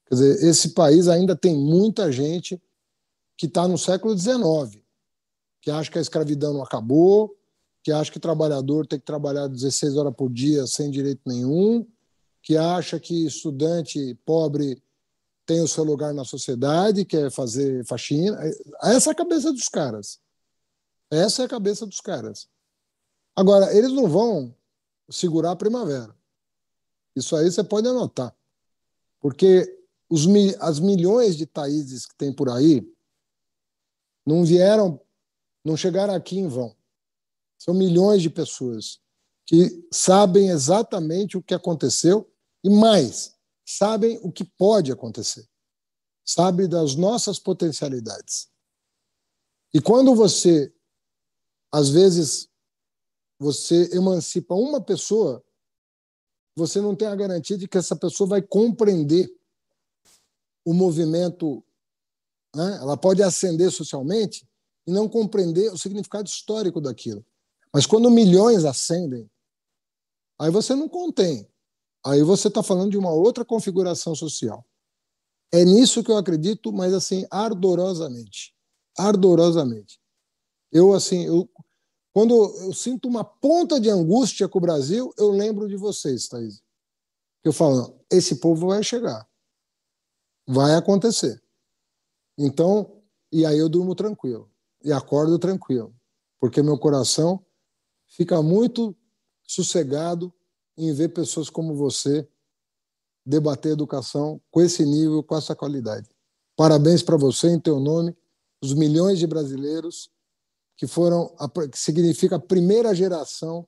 Quer dizer, esse país ainda tem muita gente que está no século XIX, que acha que a escravidão não acabou, que acha que o trabalhador tem que trabalhar 16 horas por dia sem direito nenhum, que acha que estudante pobre tem o seu lugar na sociedade, quer fazer faxina. Essa é a cabeça dos caras. Essa é a cabeça dos caras. Agora, eles não vão segurar a primavera. Isso aí você pode anotar. Porque as milhões de Thaíses que tem por aí, não vieram, não chegaram aqui em vão. São milhões de pessoas que sabem exatamente o que aconteceu e mais, sabem o que pode acontecer. Sabem das nossas potencialidades. E quando você, às vezes, você emancipa uma pessoa, você não tem a garantia de que essa pessoa vai compreender o movimento, né? Ela pode ascender socialmente e não compreender o significado histórico daquilo. Mas quando milhões ascendem, aí você não contém. Aí você está falando de uma outra configuração social. É nisso que eu acredito, mas assim, ardorosamente. Ardorosamente. Quando eu sinto uma ponta de angústia com o Brasil, eu lembro de vocês, Thaís. Eu falo, esse povo vai chegar. Vai acontecer. Então, e aí eu durmo tranquilo. E acordo tranquilo. Porque meu coração fica muito sossegado em ver pessoas como você debater educação com esse nível, com essa qualidade. Parabéns para você, em teu nome, os milhões de brasileiros que significa a primeira geração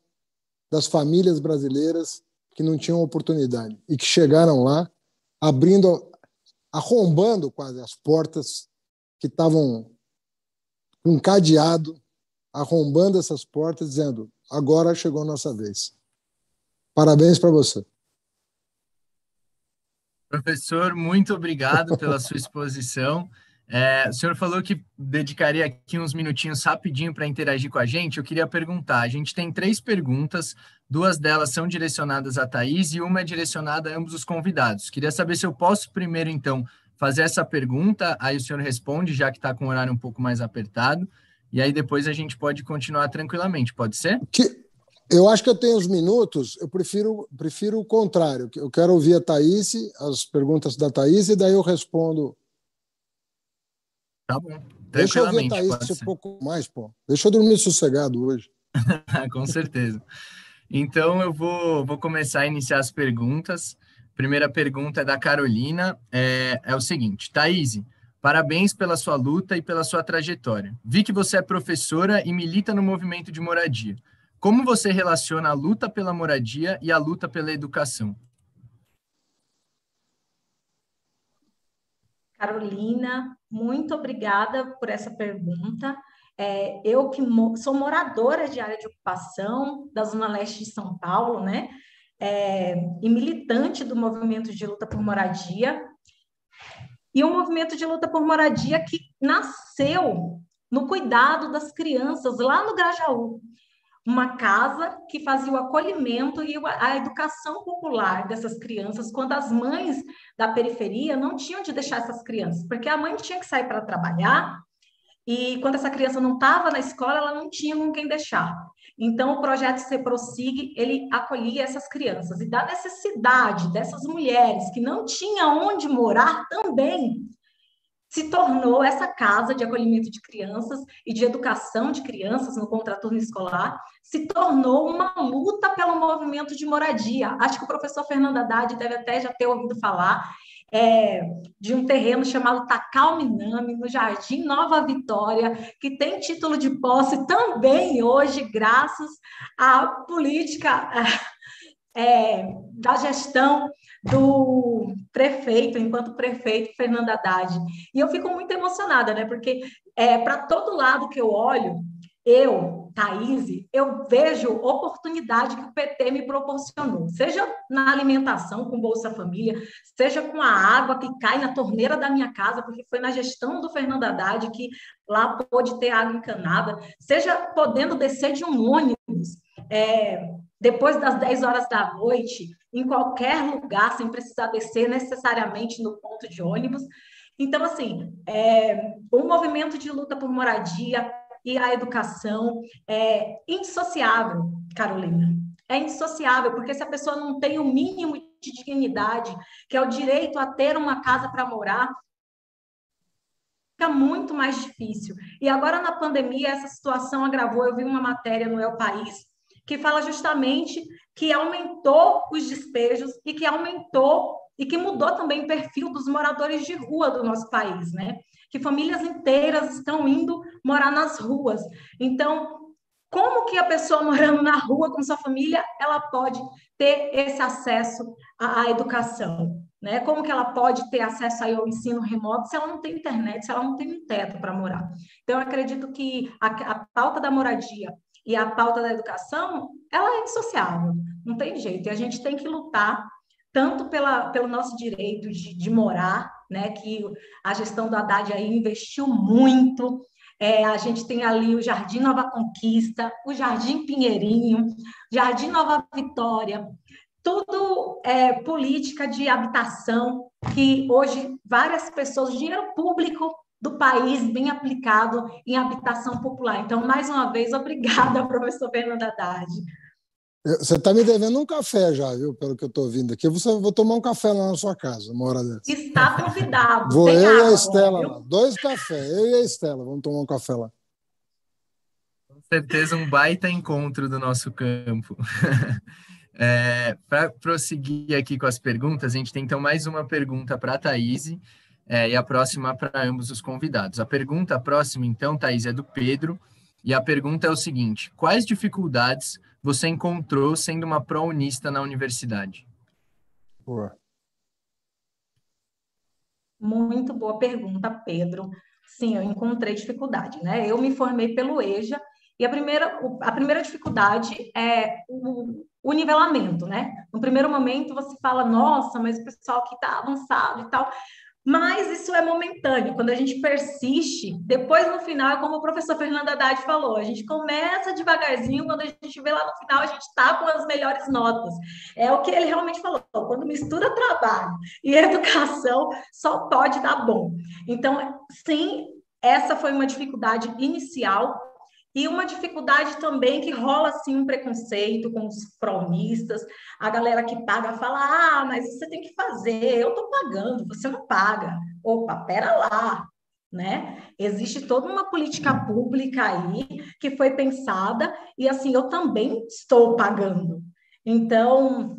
das famílias brasileiras que não tinham oportunidade e que chegaram lá, arrombando quase as portas que estavam com cadeado, arrombando essas portas, dizendo, agora chegou a nossa vez. Parabéns para você. Professor, muito obrigado pela sua exposição. O senhor falou que dedicaria aqui uns minutinhos rapidinho para interagir com a gente. Eu queria perguntar, a gente tem 3 perguntas, 2 delas são direcionadas a Thaís e uma é direcionada a ambos os convidados. Queria saber se eu posso primeiro, então, fazer essa pergunta, aí o senhor responde, já que está com o horário um pouco mais apertado, e aí depois a gente pode continuar tranquilamente, pode ser? Eu acho que eu tenho uns minutos, eu prefiro o contrário. Eu quero ouvir a Thaís, as perguntas da Thaís, e daí eu respondo. Tá bom. Deixa eu ouvir a Thaís um pouco mais, pô. Deixa eu dormir sossegado hoje. Com certeza. Então, eu vou começar a iniciar as perguntas. Primeira pergunta é da Carolina. É o seguinte, Thaís, parabéns pela sua luta e pela sua trajetória. Vi que você é professora e milita no movimento de moradia. Como você relaciona a luta pela moradia e a luta pela educação? Carolina, muito obrigada por essa pergunta. Eu que sou moradora de área de ocupação da Zona Leste de São Paulo, né? E militante do movimento de luta por moradia. E um movimento de luta por moradia que nasceu no cuidado das crianças lá no Grajaú. Uma casa que fazia o acolhimento e a educação popular dessas crianças, quando as mães da periferia não tinham de deixar essas crianças, porque a mãe tinha que sair para trabalhar e quando essa criança não estava na escola, ela não tinha com quem deixar. Então, o projeto Se Prossigue, ele acolhia essas crianças e da necessidade dessas mulheres que não tinham onde morar também, se tornou essa casa de acolhimento de crianças e de educação de crianças no contraturno escolar, se tornou uma luta pelo movimento de moradia. Acho que o professor Fernando Haddad deve até já ter ouvido falar de um terreno chamado Takao Minami, no Jardim Nova Vitória, que tem título de posse também hoje, graças à política da gestão do prefeito, enquanto prefeito, Fernando Haddad. E eu fico muito emocionada, né? Porque para todo lado que eu olho, Thaís, eu vejo oportunidade que o PT me proporcionou, seja na alimentação com Bolsa Família, seja com a água que cai na torneira da minha casa, porque foi na gestão do Fernando Haddad que lá pôde ter água encanada, seja podendo descer de um ônibus depois das 10 horas da noite, em qualquer lugar, sem precisar descer necessariamente no ponto de ônibus. Então, assim, o movimento de luta por moradia e a educação é indissociável, Carolina. É indissociável, porque se a pessoa não tem o mínimo de dignidade, que é o direito a ter uma casa para morar, fica muito mais difícil. E agora, na pandemia, essa situação agravou. Eu vi uma matéria no El País que fala justamente que aumentou os despejos e que aumentou e que mudou também o perfil dos moradores de rua do nosso país, né? Que famílias inteiras estão indo morar nas ruas. Então, como que a pessoa morando na rua com sua família, ela pode ter esse acesso à educação, né? Como que ela pode ter acesso aí ao ensino remoto se ela não tem internet, se ela não tem um teto para morar? Então, eu acredito que a pauta da moradia e a pauta da educação, ela é indissociável, não tem jeito. E a gente tem que lutar tanto pelo nosso direito de morar, né? Que a gestão do Haddad aí investiu muito. A gente tem ali o Jardim Nova Conquista, o Jardim Pinheirinho, Jardim Nova Vitória, tudo política de habitação, que hoje várias pessoas, dinheiro público do país bem aplicado em habitação popular. Então, mais uma vez, obrigada, professor Fernando Haddad. Você está me devendo um café já, viu? Pelo que eu estou ouvindo aqui. Vou tomar um café lá na sua casa, uma hora dessa. Está convidado. Vou Tem eu água e a Estela agora, lá. 2 cafés, eu e a Estela. Vamos tomar um café lá. Com certeza um baita encontro do nosso campo. Para prosseguir aqui com as perguntas, a gente tem então mais uma pergunta para a Thaís e a próxima para ambos os convidados. A pergunta próxima, então, Thaís, é do Pedro, e a pergunta é o seguinte: quais dificuldades você encontrou sendo uma pró-unista na universidade? Boa. Muito boa pergunta, Pedro. Sim, eu encontrei dificuldade, né? Eu me formei pelo EJA e a primeira dificuldade é o nivelamento, né? No primeiro momento você fala, nossa, mas o pessoal aqui está avançado e tal, mas isso é momentâneo. Quando a gente persiste, depois no final, é como o professor Fernando Haddad falou, a gente começa devagarzinho, quando a gente vê lá no final, a gente está com as melhores notas. É o que ele realmente falou, quando mistura trabalho e educação, só pode dar bom. Então, sim, essa foi uma dificuldade inicial, e uma dificuldade também que rola, assim, um preconceito com os pró-unistas, a galera que paga fala, mas você tem que fazer, eu estou pagando, você não paga. Opa, pera lá, né? Existe toda uma política pública aí que foi pensada e, assim, eu também estou pagando. Então,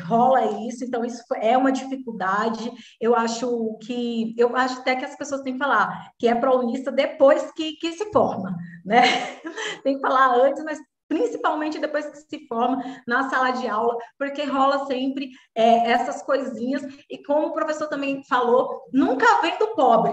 rola isso, então isso é uma dificuldade. Eu acho até que as pessoas têm que falar que é pró-unista depois que se forma, né? Tem que falar antes, mas principalmente depois que se forma na sala de aula, porque rola sempre essas coisinhas, e como o professor também falou, nunca vem do pobre,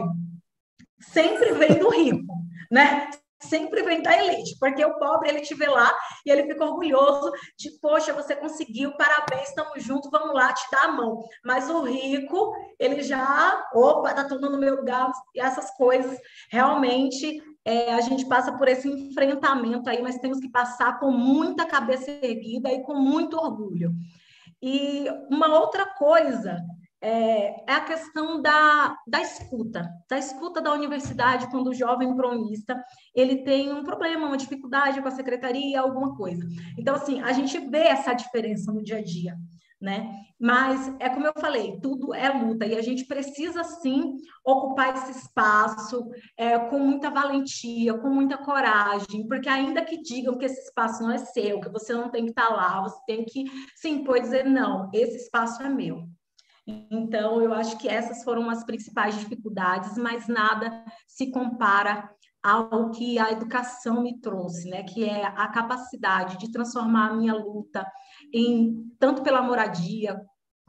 sempre vem do rico, né? Sempre vem da elite, porque o pobre, ele te vê lá e ele fica orgulhoso de, poxa, você conseguiu, parabéns, estamos juntos, vamos lá, te dar a mão. Mas o rico, ele já, opa, tá tudo no meu lugar, e essas coisas, realmente, a gente passa por esse enfrentamento aí, mas temos que passar com muita cabeça erguida e com muito orgulho. E uma outra coisa é a questão da escuta da universidade, quando o jovem pró-unista ele tem um problema, uma dificuldade com a secretaria, alguma coisa. Então, assim, a gente vê essa diferença no dia a dia, né? Mas, é como eu falei, tudo é luta, e a gente precisa, sim, ocupar esse espaço com muita valentia, com muita coragem, porque ainda que digam que esse espaço não é seu, que você não tem que estar lá, você tem que se impor e dizer, não, esse espaço é meu. Então, eu acho que essas foram as principais dificuldades, mas nada se compara ao que a educação me trouxe, né? Que é a capacidade de transformar a minha luta tanto pela moradia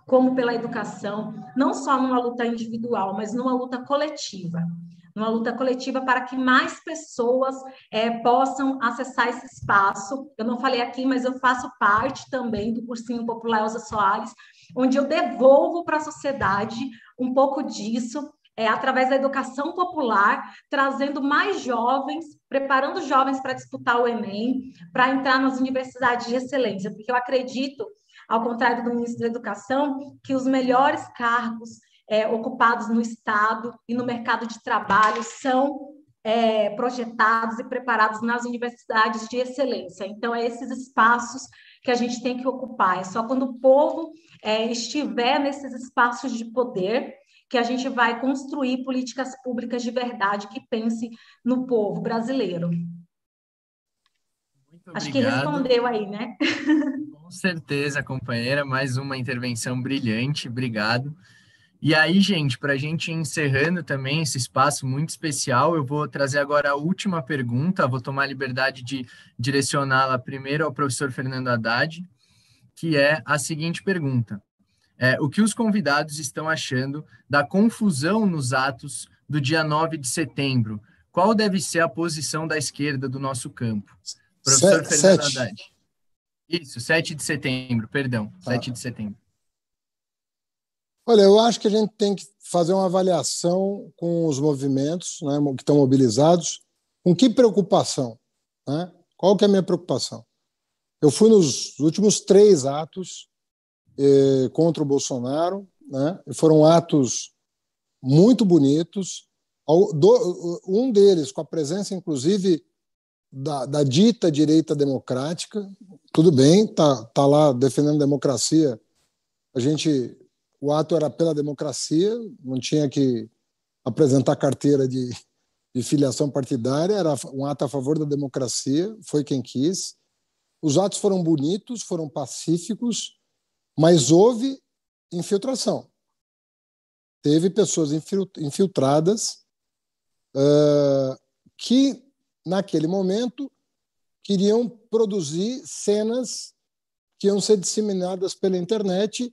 como pela educação, não só numa luta individual, mas numa luta coletiva. Uma luta coletiva para que mais pessoas possam acessar esse espaço. Eu não falei aqui, mas eu faço parte também do Cursinho Popular Elza Soares, onde eu devolvo para a sociedade um pouco disso, através da educação popular, trazendo mais jovens, preparando jovens para disputar o Enem, para entrar nas universidades de excelência, porque eu acredito, ao contrário do ministro da Educação, que os melhores cargos ocupados no Estado e no mercado de trabalho são projetados e preparados nas universidades de excelência. Então, é esses espaços que a gente tem que ocupar. É só quando o povo estiver nesses espaços de poder que a gente vai construir políticas públicas de verdade que pense no povo brasileiro. Muito Acho que obrigado. respondeu aí, né? Com certeza, companheira, mais uma intervenção brilhante, obrigado. E aí, gente, para a gente ir encerrando também esse espaço muito especial, eu vou trazer agora a última pergunta, vou tomar a liberdade de direcioná-la primeiro ao professor Fernando Haddad, que é a seguinte pergunta. O que os convidados estão achando da confusão nos atos do dia 9 de setembro? Qual deve ser a posição da esquerda do nosso campo? Professor Fernando Haddad. Isso, 7 de setembro, perdão, 7 de setembro. Olha, eu acho que a gente tem que fazer uma avaliação com os movimentos, né, que estão mobilizados. Com que preocupação? Né? Qual que é a minha preocupação? Eu fui nos últimos 3 atos contra o Bolsonaro, né? Foram atos muito bonitos. Um deles com a presença, inclusive, da dita direita democrática. Tudo bem, tá lá defendendo a democracia. O ato era pela democracia, não tinha que apresentar carteira de filiação partidária, era um ato a favor da democracia, foi quem quis. Os atos foram bonitos, foram pacíficos, mas houve infiltração. Teve pessoas infiltradas que, naquele momento, queriam produzir cenas que iam ser disseminadas pela internet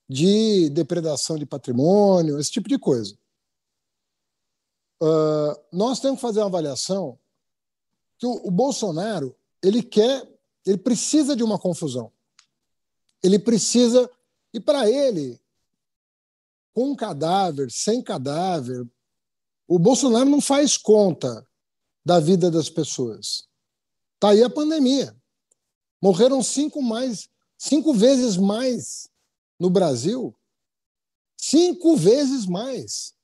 de depredação de patrimônio, esse tipo de coisa. Nós temos que fazer uma avaliação que o Bolsonaro ele precisa de uma confusão. Ele precisa, e para ele, com cadáver, sem cadáver, o Bolsonaro não faz conta da vida das pessoas. Está aí a pandemia. Morreram 5 vezes mais no Brasil. 5 vezes mais.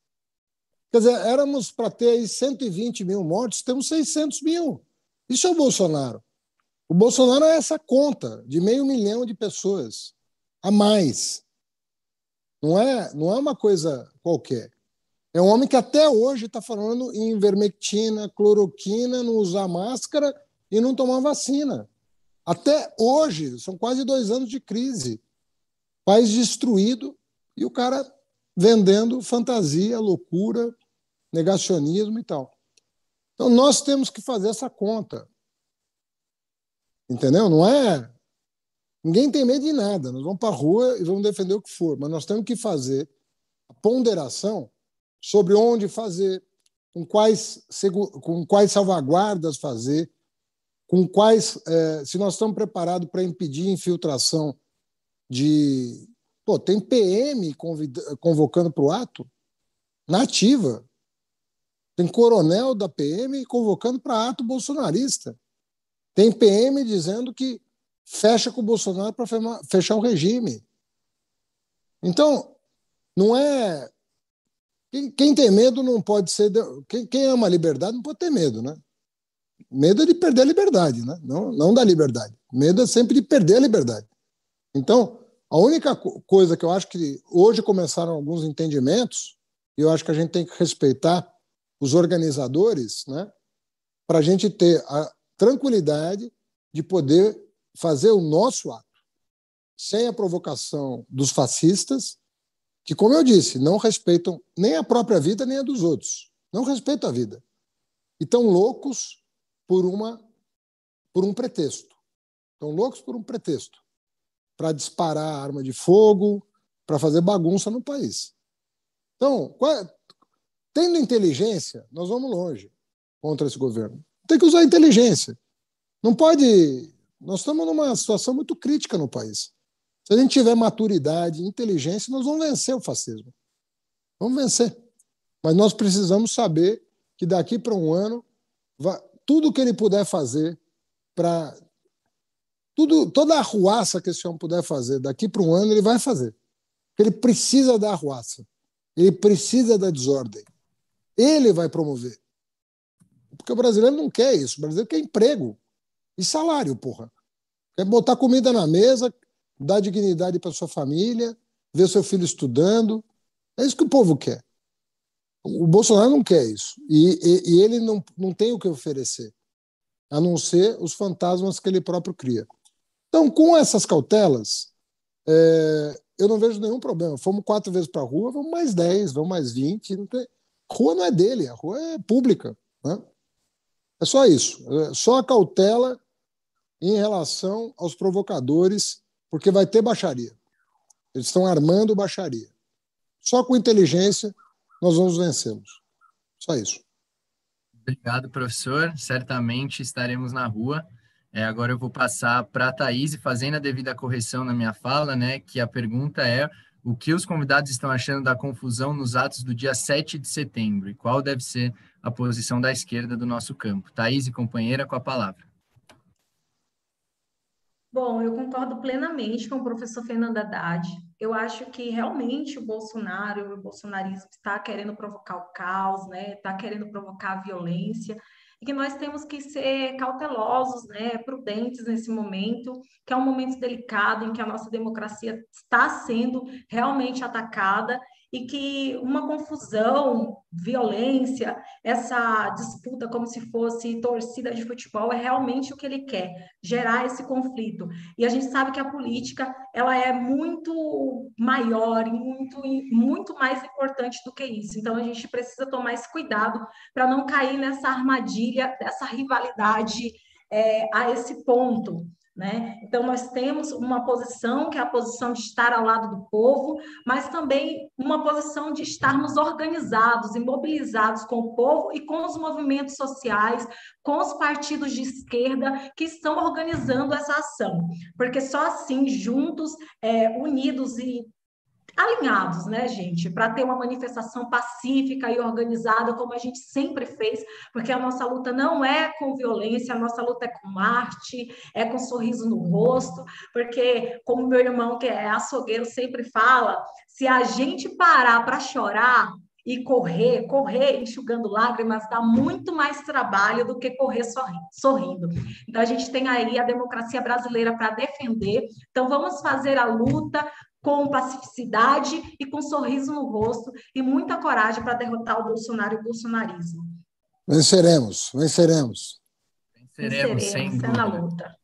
Quer dizer, éramos para ter aí 120 mil mortos, temos 600 mil. Isso é o Bolsonaro. O Bolsonaro é essa conta de 500 mil de pessoas a mais. Não é uma coisa qualquer. É um homem que até hoje está falando em ivermectina, cloroquina, não usar máscara e não tomar vacina. Até hoje, são quase 2 anos de crise. País destruído e o cara vendendo fantasia, loucura, negacionismo e tal. Então, nós temos que fazer essa conta. Entendeu? Não é... Ninguém tem medo de nada. Nós vamos para a rua e vamos defender o que for, mas nós temos que fazer a ponderação sobre onde fazer, com quais salvaguardas fazer, com quais... se nós estamos preparados para impedir infiltração de... tem PM convocando para o ato, na ativa. Tem coronel da PM convocando para ato bolsonarista. Tem PM dizendo que fecha com o Bolsonaro para fechar o regime. Então, não é... Quem tem medo não pode ser... Quem ama a liberdade não pode ter medo, né? Medo é de perder a liberdade, né? Não da liberdade. Medo é sempre de perder a liberdade. Então, a única coisa que eu acho que hoje começaram alguns entendimentos, e eu acho que a gente tem que respeitar os organizadores, né, para a gente ter a tranquilidade de poder fazer o nosso ato, sem a provocação dos fascistas, que, como eu disse, não respeitam nem a própria vida, nem a dos outros. Não respeitam a vida. E estão loucos por um pretexto. Estão loucos por um pretexto. Para disparar arma de fogo, para fazer bagunça no país. Então, tendo inteligência, nós vamos longe contra esse governo. Tem que usar a inteligência. Não pode... Nós estamos numa situação muito crítica no país. Se a gente tiver maturidade, inteligência, nós vamos vencer o fascismo. Vamos vencer. Mas nós precisamos saber que daqui para um ano, tudo que ele puder fazer para... Toda a arruaça que esse homem puder fazer daqui para um ano, ele vai fazer. Ele precisa da arruaça. Ele precisa da desordem. Ele vai promover. Porque o brasileiro não quer isso. O brasileiro quer emprego e salário, porra. Quer botar comida na mesa, dar dignidade para sua família, ver seu filho estudando. É isso que o povo quer. O Bolsonaro não quer isso. E ele não tem o que oferecer. a não ser os fantasmas que ele próprio cria. Então, com essas cautelas, eu não vejo nenhum problema. Fomos 4 vezes para a rua, vamos mais 10, vamos mais 20. Não tem... Rua não é dele, a rua é pública, né? É só isso. Só a cautela em relação aos provocadores, porque vai ter baixaria. Eles estão armando baixaria. Só com inteligência nós vamos vencê-los. Só isso. Obrigado, professor. Certamente estaremos na rua. Agora eu vou passar para a Thaís, fazendo a devida correção na minha fala, né? Que a pergunta é: o que os convidados estão achando da confusão nos atos do dia 7 de setembro? E qual deve ser a posição da esquerda do nosso campo? Thaís, companheira, com a palavra. Bom, eu concordo plenamente com o professor Fernando Haddad. Eu acho que realmente o Bolsonaro, o bolsonarismo está querendo provocar o caos, né? Está querendo provocar a violência, e que nós temos que ser cautelosos, né? Prudentes nesse momento, que é um momento delicado em que a nossa democracia está sendo realmente atacada e que uma confusão, violência, essa disputa como se fosse torcida de futebol é realmente o que ele quer, gerar esse conflito. E a gente sabe que a política ela é muito maior e muito mais importante do que isso. Então, a gente precisa tomar esse cuidado para não cair nessa armadilha, dessa rivalidade a esse ponto. Né? Então, nós temos uma posição, que é a posição de estar ao lado do povo, mas também uma posição de estarmos organizados e mobilizados com o povo e com os movimentos sociais, com os partidos de esquerda que estão organizando essa ação, porque só assim, juntos, unidos e alinhados, né, gente, para ter uma manifestação pacífica e organizada, como a gente sempre fez, porque a nossa luta não é com violência, a nossa luta é com arte, é com sorriso no rosto, porque, como meu irmão, que é açougueiro, sempre fala, se a gente parar para chorar e correr enxugando lágrimas, dá muito mais trabalho do que correr sorrindo. Então, a gente tem aí a democracia brasileira para defender, então vamos fazer a luta com pacificidade e com sorriso no rosto e muita coragem para derrotar o Bolsonaro e o bolsonarismo. Venceremos. Venceremos, sem dúvida. Na luta.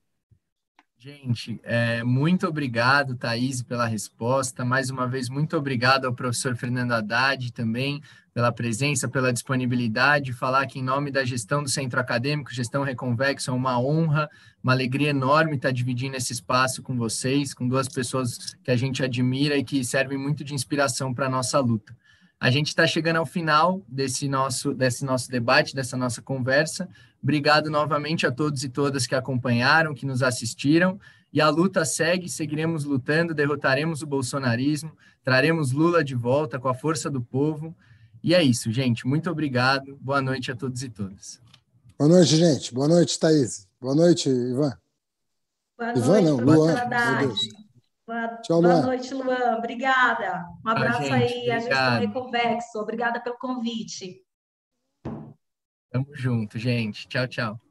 Gente, muito obrigado, Thaís, pela resposta. Mais uma vez, muito obrigado ao professor Fernando Haddad também pela presença, pela disponibilidade. Falar aqui em nome da gestão do Centro Acadêmico, Gestão Reconvexo, é uma honra, uma alegria enorme estar dividindo esse espaço com vocês, com 2 pessoas que a gente admira e que servem muito de inspiração para a nossa luta. A gente está chegando ao final desse nosso debate, dessa nossa conversa. Obrigado novamente a todos e todas que acompanharam, que nos assistiram. E a luta segue, seguiremos lutando, derrotaremos o bolsonarismo, traremos Lula de volta com a força do povo. E é isso, gente. Muito obrigado. Boa noite a todos e todas. Boa noite, gente. Boa noite, Thaís. Boa noite, Ivan. Boa noite, Luan. Haddad. Tchau, Boa Luan. noite, Luan. Obrigada. Um abraço gente, aí à Gestão obrigado. Reconvexo. Obrigada pelo convite. Tamo junto, gente. Tchau, tchau.